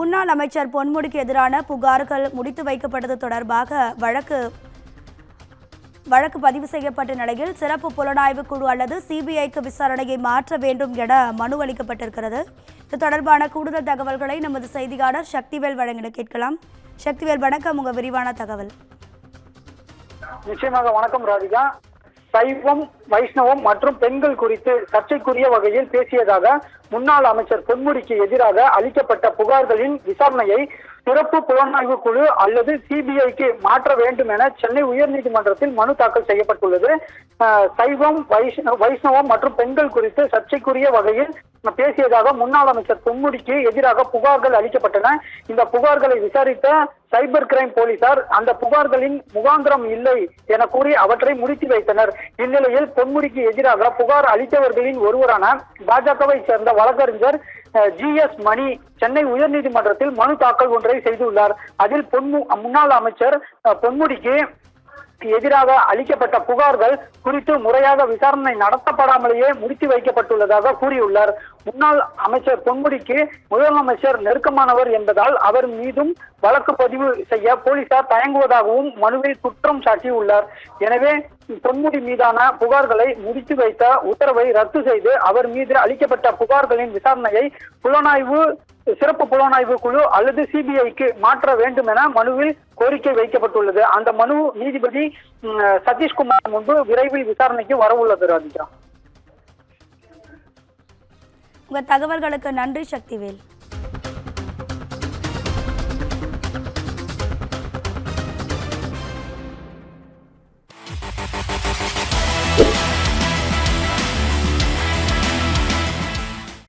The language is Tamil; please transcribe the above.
முன்னாள் அமைச்சர் பொன்முடிக்கு எதிரான புகார்கள் முடித்து வைக்கப்பட்டது தொடர்பாக வழக்கு பதிவு செய்யப்பட்ட நிலையில் சிறப்பு புலனாய்வு குழு அல்லது சிபிஐக்கு விசாரணையை மாற்ற வேண்டும் என மனு அளிக்கப்பட்டிருக்கிறது. இது தொடர்பான கூடுதல் தகவல்களை நமது செய்தியாளர் சக்திவேல் வழங்கிட கேட்கலாம். சக்திவேல், வணக்கம். உங்க விரிவான தகவல். நிச்சயமாக வணக்கம் ராதிகா. சைவம், வைஷ்ணவம் மற்றும் பெண்கள் குறித்து சர்ச்சைக்குரிய வகையில் பேசியதாக முன்னாள் அமைச்சர் பொன்முடிக்கு எதிராக அளிக்கப்பட்ட புகார்களின் விசாரணையை சிறப்பு புலனாய்வு குழு அல்லது சிபிஐக்கு மாற்ற வேண்டும் என சென்னை உயர்நீதிமன்றத்தில் மனு தாக்கல் செய்யப்பட்டுள்ளது. சைவம், வைஷ்ணவம் மற்றும் பெண்கள் குறித்து சர்ச்சைக்குரிய வகையில் பேசியதாக முன்னாள் அமைச்சர் பொன்முடிக்கு எதிராக புகார்கள் அளிக்கப்பட்டன. இந்த புகார்களை விசாரித்த சைபர் கிரைம் போலீசார் அந்த புகார்களின் முகாந்திரம் இல்லை என கூறி அவற்றை முடித்து வைத்தனர். இந்நிலையில் பொன்முடிக்கு எதிராக புகார் அளித்தவர்களின் ஒருவரான பாஜகவை சேர்ந்த வழக்கறிஞர் GS மணி சென்னை உயர்நீதிமன்றத்தில் மனு தாக்கல் ஒன்றை செய்துள்ளார். அதில் முன்னாள் அமைச்சர் பொன்முடிக்கு எதிராக அளிக்கப்பட்ட புகார்கள் குறித்து முறையாக விசாரணை நடத்தப்படாமலேயே முடித்து வைக்கப்பட்டுள்ளதாக கூறியுள்ளார். முன்னாள் அமைச்சர் பொன்முடிக்கு முதலமைச்சர் நெருக்கமானவர் என்பதால் அவர் மீதும் வழக்கு பதிவு செய்ய போலீசார் தயங்குவதாகவும் மனுவில் குற்றம் சாட்டியுள்ளார். எனவே பொன்முடி மீதான புகார்களை முடித்து வைத்த உத்தரவை ரத்து செய்து அவர் மீது அளிக்கப்பட்ட புகார்களின் விசாரணையை சிறப்பு புலனாய்வு குழு அல்லது சிபிஐக்கு மாற்ற வேண்டும் என மனுவில் கோரிக்கை வைக்கப்பட்டுள்ளது. அந்த மனு நீதிபதி சதீஷ்குமார் முன்பு விரைவில் விசாரணைக்கு வரவுள்ளது. ராதிகா, உங்க தகவல்களுக்கு நன்றி சக்திவேல்.